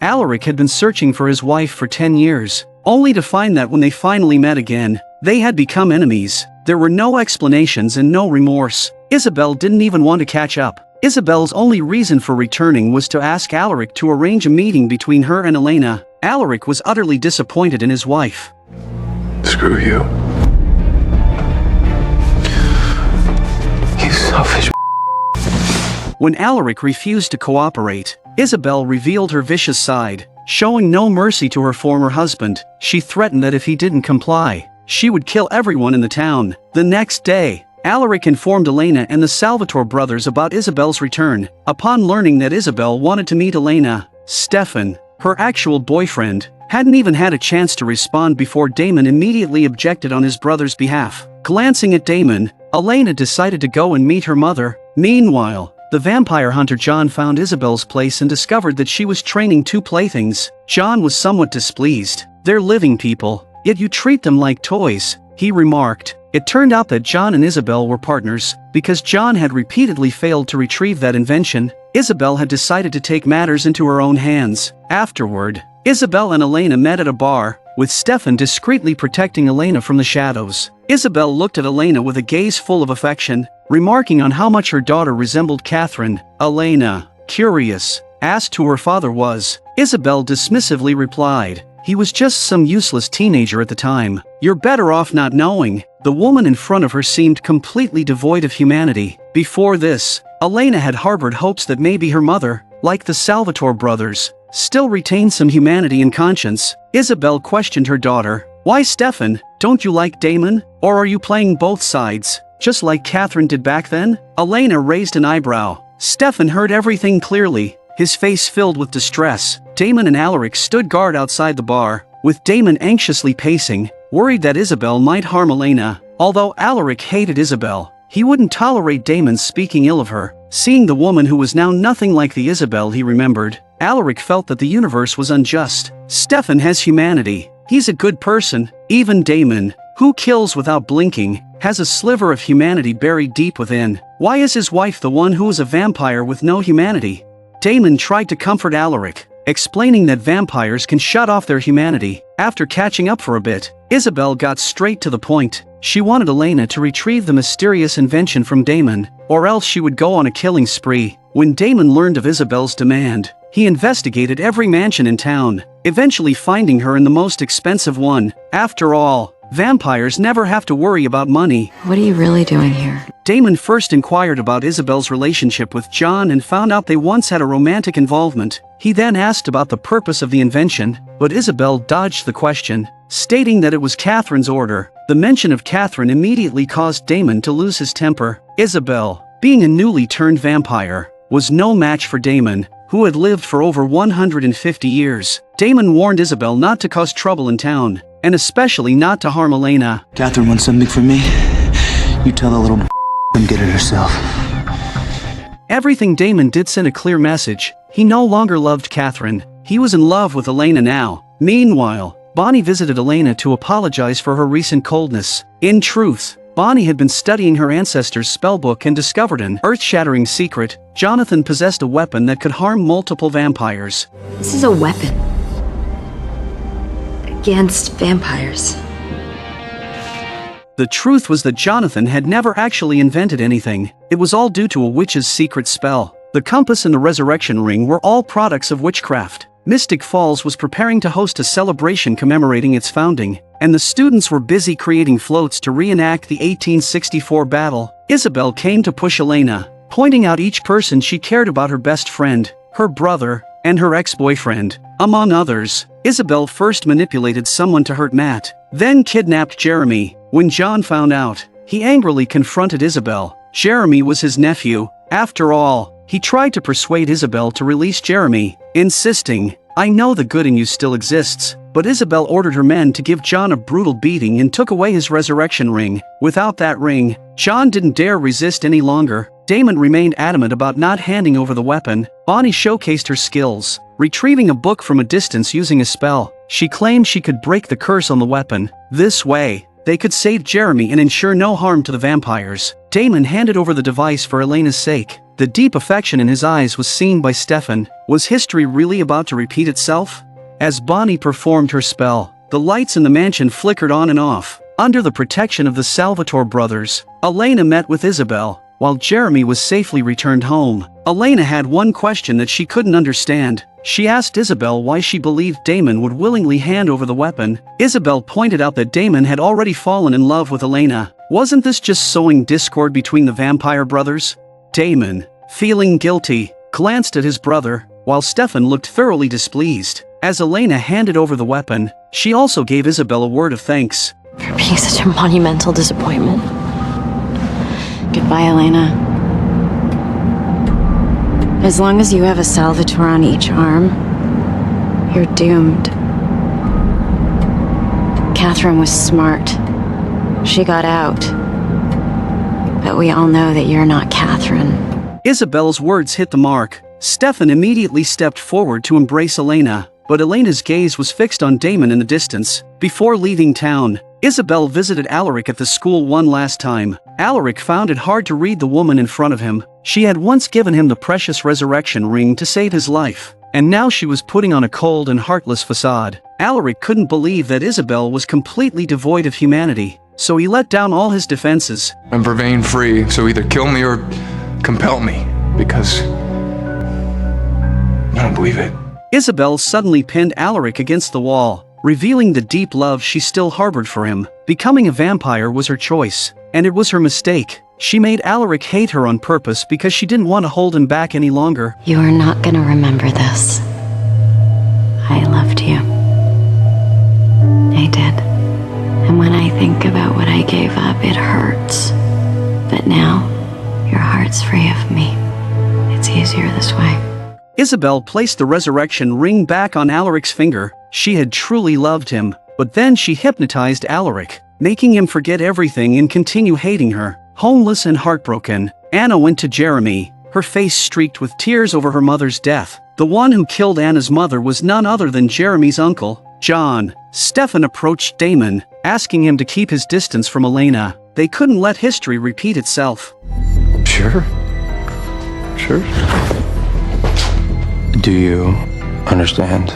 Alaric had been searching for his wife for 10 years, only to find that when they finally met again, they had become enemies. There were no explanations and no remorse. Isabelle didn't even want to catch up. Isabelle's only reason for returning was to ask Alaric to arrange a meeting between her and Elena. Alaric was utterly disappointed in his wife. Screw you. You selfish. When Alaric refused to cooperate, Isabelle revealed her vicious side. Showing no mercy to her former husband, she threatened that if he didn't comply, she would kill everyone in the town. The next day, Alaric informed Elena and the Salvatore brothers about Isabelle's return. Upon learning that Isabelle wanted to meet Elena, Stefan, her actual boyfriend, hadn't even had a chance to respond before Damon immediately objected on his brother's behalf. Glancing at Damon, Elena decided to go and meet her mother. Meanwhile, the vampire hunter John found Isabelle's place and discovered that she was training 2 playthings. John was somewhat displeased. "They're living people, yet you treat them like toys," he remarked. It turned out that John and Isabelle were partners. Because John had repeatedly failed to retrieve that invention, Isabelle had decided to take matters into her own hands. Afterward, Isabelle and Elena met at a bar, with Stefan discreetly protecting Elena from the shadows. Isabelle looked at Elena with a gaze full of affection, remarking on how much her daughter resembled Katherine. Elena, curious, asked who her father was. Isabelle dismissively replied, "He was just some useless teenager at the time. You're better off not knowing." The woman in front of her seemed completely devoid of humanity. Before this, Elena had harbored hopes that maybe her mother, like the Salvatore brothers, still retained some humanity and conscience. Isabelle questioned her daughter, "Why, Stefan, don't you like Damon? Or are you playing both sides, just like Katherine did back then?" Elena raised an eyebrow. Stefan heard everything clearly, his face filled with distress. Damon and Alaric stood guard outside the bar, with Damon anxiously pacing, worried that Isabelle might harm Elena. Although Alaric hated Isabelle, he wouldn't tolerate Damon speaking ill of her. Seeing the woman who was now nothing like the Isabelle he remembered, Alaric felt that the universe was unjust. Stefan has humanity. He's a good person. Even Damon, who kills without blinking, has a sliver of humanity buried deep within. Why is his wife the one who is a vampire with no humanity? Damon tried to comfort Alaric, explaining that vampires can shut off their humanity. After catching up for a bit, Isabelle got straight to the point. She wanted Elena to retrieve the mysterious invention from Damon, or else she would go on a killing spree. When Damon learned of Isabelle's demand, he investigated every mansion in town, eventually finding her in the most expensive one. After all, vampires never have to worry about money. What are you really doing here? Damon first inquired about Isabelle's relationship with John and found out they once had a romantic involvement. He then asked about the purpose of the invention, but Isabelle dodged the question, stating that it was Katherine's order. The mention of Katherine immediately caused Damon to lose his temper. Isabelle, being a newly turned vampire, was no match for Damon, who had lived for over 150 years. Damon warned Isabelle not to cause trouble in town, and especially not to harm Elena. Katherine wants something from me. You tell the little come get it herself. Everything Damon did sent a clear message. He no longer loved Katherine. He was in love with Elena now. Meanwhile, Bonnie visited Elena to apologize for her recent coldness. In truth, Bonnie had been studying her ancestors' spellbook and discovered an earth-shattering secret. Jonathan possessed a weapon that could harm multiple vampires. This is a weapon. Against vampires. The truth was that Jonathan had never actually invented anything. It was all due to a witch's secret spell. The compass and the resurrection ring were all products of witchcraft. Mystic Falls was preparing to host a celebration commemorating its founding, and the students were busy creating floats to reenact the 1864 battle. Isabelle came to push Elena, pointing out each person she cared about: her best friend, her brother, and her ex-boyfriend, among others. Isabelle first manipulated someone to hurt Matt, then kidnapped Jeremy. When John found out, he angrily confronted Isabelle. Jeremy was his nephew. After all, he tried to persuade Isabelle to release Jeremy, insisting, "I know the good in you still exists." But Isabelle ordered her men to give John a brutal beating and took away his resurrection ring. Without that ring, John didn't dare resist any longer. Damon remained adamant about not handing over the weapon. Bonnie showcased her skills, retrieving a book from a distance using a spell. She claimed she could break the curse on the weapon. This way, they could save Jeremy and ensure no harm to the vampires. Damon handed over the device for Elena's sake. The deep affection in his eyes was seen by Stefan. Was history really about to repeat itself? As Bonnie performed her spell, the lights in the mansion flickered on and off. Under the protection of the Salvatore brothers, Elena met with Isabelle, while Jeremy was safely returned home. Elena had one question that she couldn't understand. She asked Isabelle why she believed Damon would willingly hand over the weapon. Isabelle pointed out that Damon had already fallen in love with Elena. Wasn't this just sowing discord between the vampire brothers? Damon, feeling guilty, glanced at his brother, while Stefan looked thoroughly displeased. As Elena handed over the weapon, she also gave Isabelle a word of thanks. For being such a monumental disappointment. Goodbye, Elena. As long as you have a Salvatore on each arm, you're doomed. Katherine was smart. She got out. But we all know that you're not Katherine. Isabelle's words hit the mark. Stefan immediately stepped forward to embrace Elena, but Elena's gaze was fixed on Damon in the distance. Before leaving town, Isabelle visited Alaric at the school one last time. Alaric found it hard to read the woman in front of him. She had once given him the precious resurrection ring to save his life, and now she was putting on a cold and heartless facade. Alaric couldn't believe that Isabelle was completely devoid of humanity, so he let down all his defenses. I'm vervain free, so either kill me or compel me, because I don't believe it. Isabelle suddenly pinned Alaric against the wall, revealing the deep love she still harbored for him. Becoming a vampire was her choice, and it was her mistake. She made Alaric hate her on purpose because she didn't want to hold him back any longer. You are not gonna remember this. I loved you. I did. And when I think about what I gave up, it hurts. But now, your heart's free of me. It's easier this way. Isabelle placed the resurrection ring back on Alaric's finger. She had truly loved him, but then she hypnotized Alaric, making him forget everything and continue hating her. Homeless and heartbroken, Anna went to Jeremy, her face streaked with tears over her mother's death. The one who killed Anna's mother was none other than Jeremy's uncle, John. Stefan approached Damon, asking him to keep his distance from Elena. They couldn't let history repeat itself. Sure. Do you understand?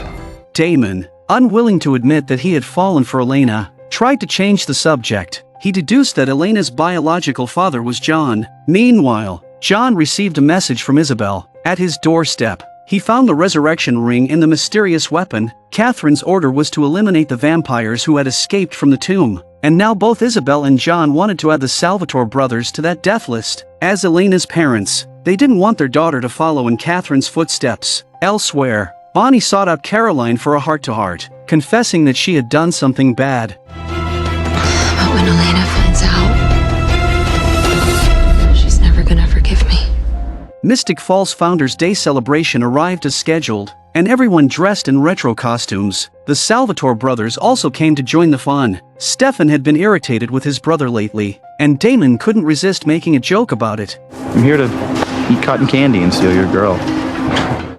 Damon, unwilling to admit that he had fallen for Elena, tried to change the subject. He deduced that Elena's biological father was John. Meanwhile, John received a message from Isabelle. At his doorstep, he found the resurrection ring and the mysterious weapon. Katherine's order was to eliminate the vampires who had escaped from the tomb, and now both Isabelle and John wanted to add the Salvatore brothers to that death list. As Elena's parents, they didn't want their daughter to follow in Katherine's footsteps. Elsewhere, Bonnie sought out Caroline for a heart-to-heart, confessing that she had done something bad. But when Elena finds out, she's never gonna forgive me. Mystic Falls Founders Day celebration arrived as scheduled, and everyone dressed in retro costumes. The Salvatore brothers also came to join the fun. Stefan had been irritated with his brother lately, and Damon couldn't resist making a joke about it. I'm here to eat cotton candy and steal your girl.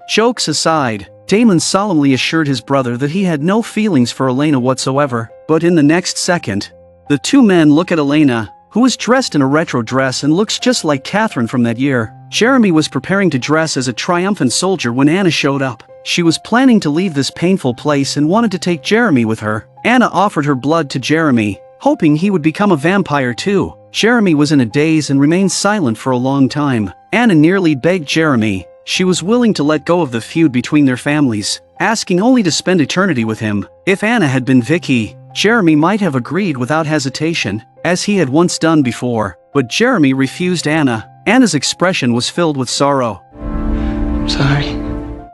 Jokes aside, Damon solemnly assured his brother that he had no feelings for Elena whatsoever. But in the next second, the two men look at Elena, who is dressed in a retro dress and looks just like Katherine from that year. Jeremy was preparing to dress as a triumphant soldier when Anna showed up. She was planning to leave this painful place and wanted to take Jeremy with her. Anna offered her blood to Jeremy, hoping he would become a vampire too. Jeremy was in a daze and remained silent for a long time. Anna nearly begged Jeremy. She was willing to let go of the feud between their families, asking only to spend eternity with him. If Anna had been Vicky, Jeremy might have agreed without hesitation, as he had once done before. But Jeremy refused Anna. Anna's expression was filled with sorrow. Sorry.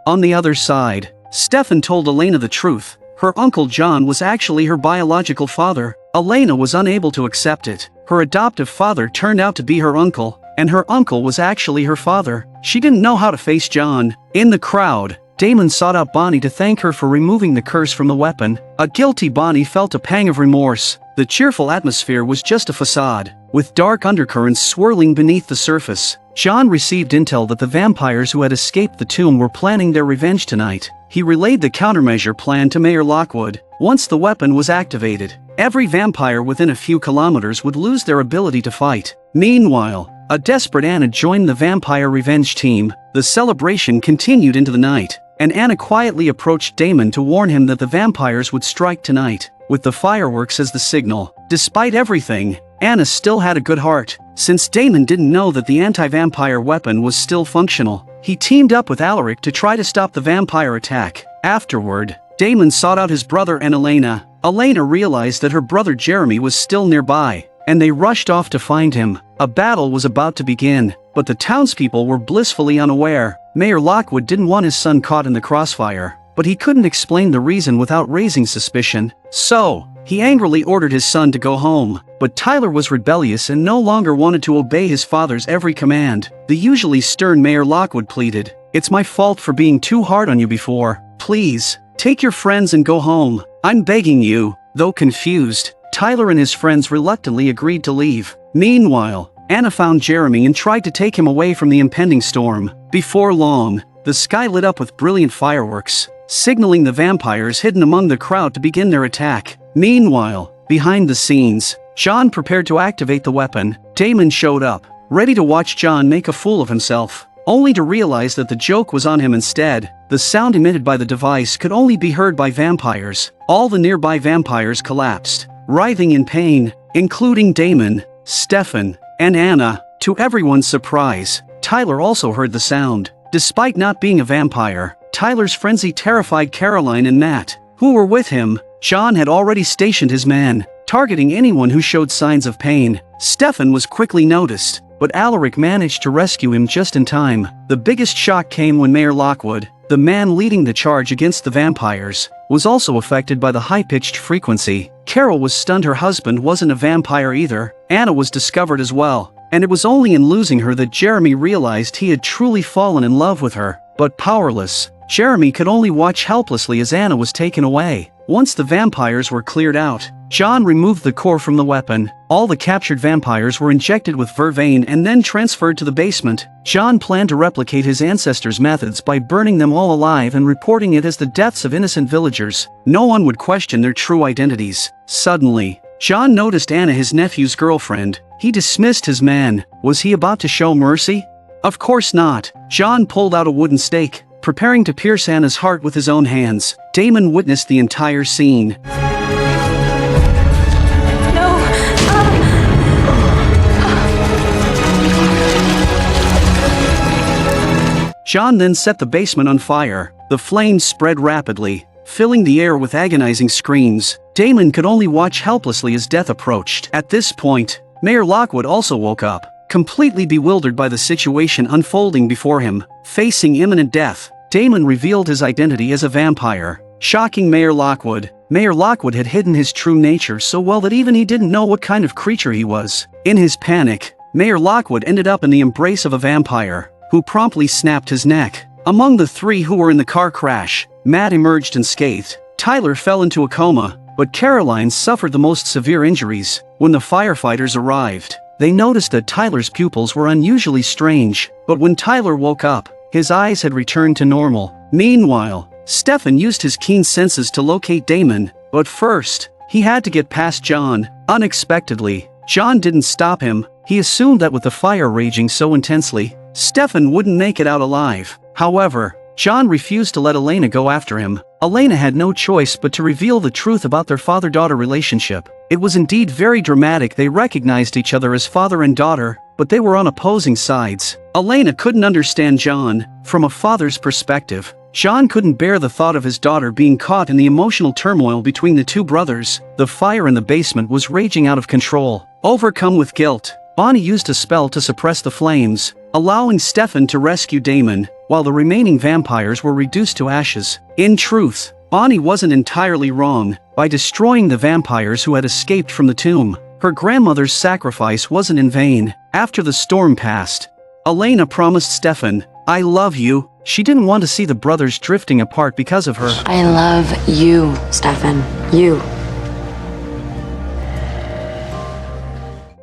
On the other side, Stefan told Elena the truth. Her uncle John was actually her biological father. Elena was unable to accept it. Her adoptive father turned out to be her uncle, and her uncle was actually her father. She didn't know how to face John. In the crowd, Damon sought out Bonnie to thank her for removing the curse from the weapon. A guilty Bonnie felt a pang of remorse. The cheerful atmosphere was just a facade, with dark undercurrents swirling beneath the surface. John received intel that the vampires who had escaped the tomb were planning their revenge tonight. He relayed the countermeasure plan to Mayor Lockwood. Once the weapon was activated, every vampire within a few kilometers would lose their ability to fight. Meanwhile, A desperate Anna joined the vampire revenge team. The celebration continued into the night, and Anna quietly approached Damon to warn him that the vampires would strike tonight, with the fireworks as the signal. Despite everything, Anna still had a good heart. Since Damon didn't know that the anti-vampire weapon was still functional, he teamed up with Alaric to try to stop the vampire attack. Afterward, Damon sought out his brother and Elena. Elena realized that her brother Jeremy was still nearby, and they rushed off to find him. A battle was about to begin, but the townspeople were blissfully unaware. Mayor Lockwood didn't want his son caught in the crossfire, but he couldn't explain the reason without raising suspicion. So, he angrily ordered his son to go home, but Tyler was rebellious and no longer wanted to obey his father's every command. The usually stern Mayor Lockwood pleaded, "It's my fault for being too hard on you before. Please, take your friends and go home. I'm begging you." Though confused, Tyler and his friends reluctantly agreed to leave. Meanwhile, Anna found Jeremy and tried to take him away from the impending storm. Before long, the sky lit up with brilliant fireworks, signaling the vampires hidden among the crowd to begin their attack. Meanwhile, behind the scenes, John prepared to activate the weapon. Damon showed up, ready to watch John make a fool of himself, only to realize that the joke was on him instead. The sound emitted by the device could only be heard by vampires. All the nearby vampires collapsed, writhing in pain, including Damon, Stefan, and Anna. To everyone's surprise, Tyler also heard the sound. Despite not being a vampire, Tyler's frenzy terrified Caroline and Matt, who were with him. John had already stationed his man, targeting anyone who showed signs of pain. Stefan was quickly noticed, but Alaric managed to rescue him just in time. The biggest shock came when Mayor Lockwood, the man leading the charge against the vampires, was also affected by the high-pitched frequency. Carol was stunned her husband wasn't a vampire either. Anna was discovered as well, and it was only in losing her that Jeremy realized he had truly fallen in love with her. But powerless, Jeremy could only watch helplessly as Anna was taken away. Once the vampires were cleared out, John removed the core from the weapon. All the captured vampires were injected with vervain and then transferred to the basement. John planned to replicate his ancestors' methods by burning them all alive and reporting it as the deaths of innocent villagers. No one would question their true identities. Suddenly, John noticed Anna, his nephew's girlfriend. He dismissed his man. Was he about to show mercy? Of course not. John pulled out a wooden stake, preparing to pierce Anna's heart with his own hands. Damon witnessed the entire scene. John then set the basement on fire. The flames spread rapidly, filling the air with agonizing screams. Damon could only watch helplessly as death approached. At this point, Mayor Lockwood also woke up, completely bewildered by the situation unfolding before him. Facing imminent death, Damon revealed his identity as a vampire, shocking Mayor Lockwood. Mayor Lockwood had hidden his true nature so well that even he didn't know what kind of creature he was. In his panic, Mayor Lockwood ended up in the embrace of a vampire, who promptly snapped his neck. Among the three who were in the car crash, Matt emerged unscathed. Tyler fell into a coma, but Caroline suffered the most severe injuries. When the firefighters arrived, they noticed that Tyler's pupils were unusually strange, but when Tyler woke up, his eyes had returned to normal. Meanwhile, Stefan used his keen senses to locate Damon, but first, he had to get past John. Unexpectedly, John didn't stop him. He assumed that with the fire raging so intensely, Stefan wouldn't make it out alive. However, John refused to let Elena go after him. Elena had no choice but to reveal the truth about their father-daughter relationship. It was indeed very dramatic. They recognized each other as father and daughter, but they were on opposing sides. Elena couldn't understand John. From a father's perspective, John couldn't bear the thought of his daughter being caught in the emotional turmoil between the two brothers. The fire in the basement was raging out of control. Overcome with guilt, Bonnie used a spell to suppress the flames, allowing Stefan to rescue Damon, while the remaining vampires were reduced to ashes. In truth, Bonnie wasn't entirely wrong. By destroying the vampires who had escaped from the tomb, her grandmother's sacrifice wasn't in vain. After the storm passed, Elena promised Stefan, "I love you." She didn't want to see the brothers drifting apart because of her. I love you, Stefan. You.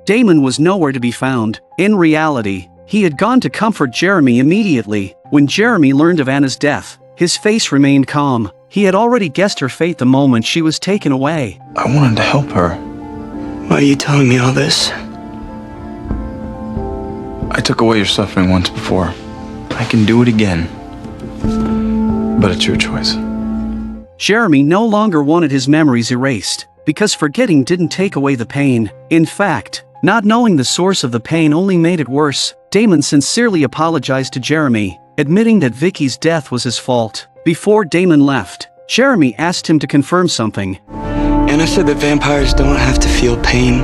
Damon was nowhere to be found. In reality, he had gone to comfort Jeremy immediately. When Jeremy learned of Anna's death, his face remained calm. He had already guessed her fate the moment she was taken away. I wanted to help her. Why are you telling me all this? I took away your suffering once before. I can do it again. But it's your choice. Jeremy no longer wanted his memories erased, because forgetting didn't take away the pain. In fact, not knowing the source of the pain only made it worse. Damon sincerely apologized to Jeremy, admitting that Vicky's death was his fault. Before Damon left, Jeremy asked him to confirm something. Anna said that vampires don't have to feel pain,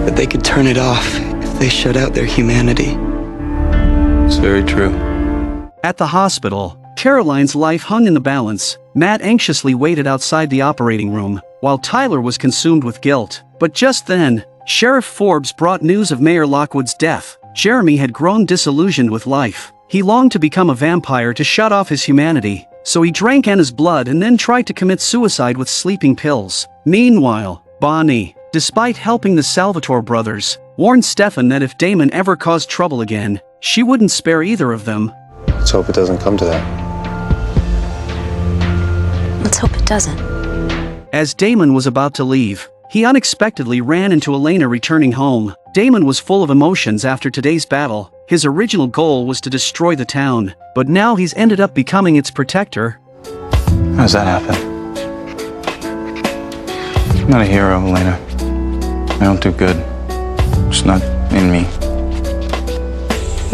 that they could turn it off if they shut out their humanity. It's very true. At the hospital, Caroline's life hung in the balance. Matt anxiously waited outside the operating room, while Tyler was consumed with guilt. But just then, Sheriff Forbes brought news of Mayor Lockwood's death. Jeremy had grown disillusioned with life. He longed to become a vampire to shut off his humanity, so he drank Anna's blood and then tried to commit suicide with sleeping pills. Meanwhile, Bonnie, despite helping the Salvatore brothers, warned Stefan that if Damon ever caused trouble again, she wouldn't spare either of them. Let's hope it doesn't come to that. Let's hope it doesn't. As Damon was about to leave, he unexpectedly ran into Elena returning home. Damon was full of emotions after today's battle. His original goal was to destroy the town, but now he's ended up becoming its protector. How does that happen? I'm not a hero, Elena. I don't do good. It's not in me.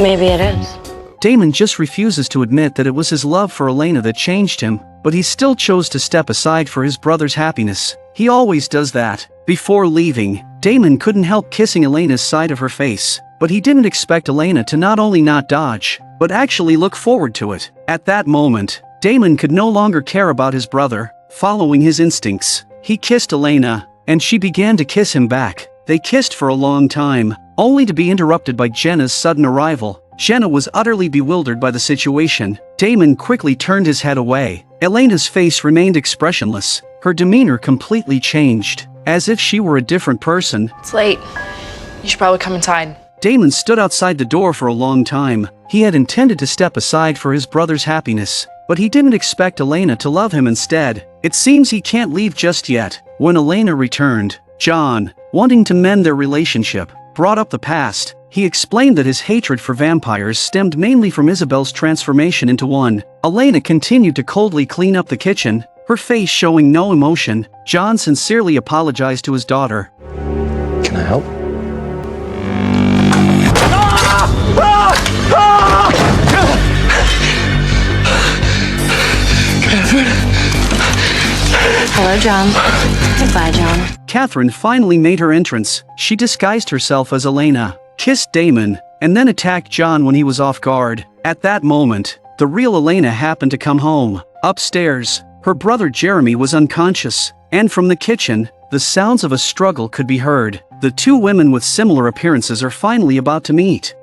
Maybe it is. Damon just refuses to admit that it was his love for Elena that changed him, but he still chose to step aside for his brother's happiness. He always does that. Before leaving, Damon couldn't help kissing Elena's side of her face, but he didn't expect Elena to not only not dodge, but actually look forward to it. At that moment, Damon could no longer care about his brother. Following his instincts, he kissed Elena, and she began to kiss him back. They kissed for a long time, only to be interrupted by Jenna's sudden arrival. Jenna was utterly bewildered by the situation. Damon quickly turned his head away. Elena's face remained expressionless. Her demeanor completely changed, as if she were a different person. It's late. You should probably come inside. Damon stood outside the door for a long time. He had intended to step aside for his brother's happiness, but he didn't expect Elena to love him instead. It seems he can't leave just yet. When Elena returned, John, wanting to mend their relationship, brought up the past. He explained that his hatred for vampires stemmed mainly from Isabelle's transformation into one. Elena continued to coldly clean up the kitchen, her face showing no emotion. John sincerely apologized to his daughter. Can I help? Hello, John. Goodbye, John. Katherine finally made her entrance. She disguised herself as Elena, kissed Damon, and then attacked John when he was off guard. At that moment, the real Elena happened to come home. Upstairs, her brother Jeremy was unconscious, and from the kitchen, the sounds of a struggle could be heard. The two women with similar appearances are finally about to meet.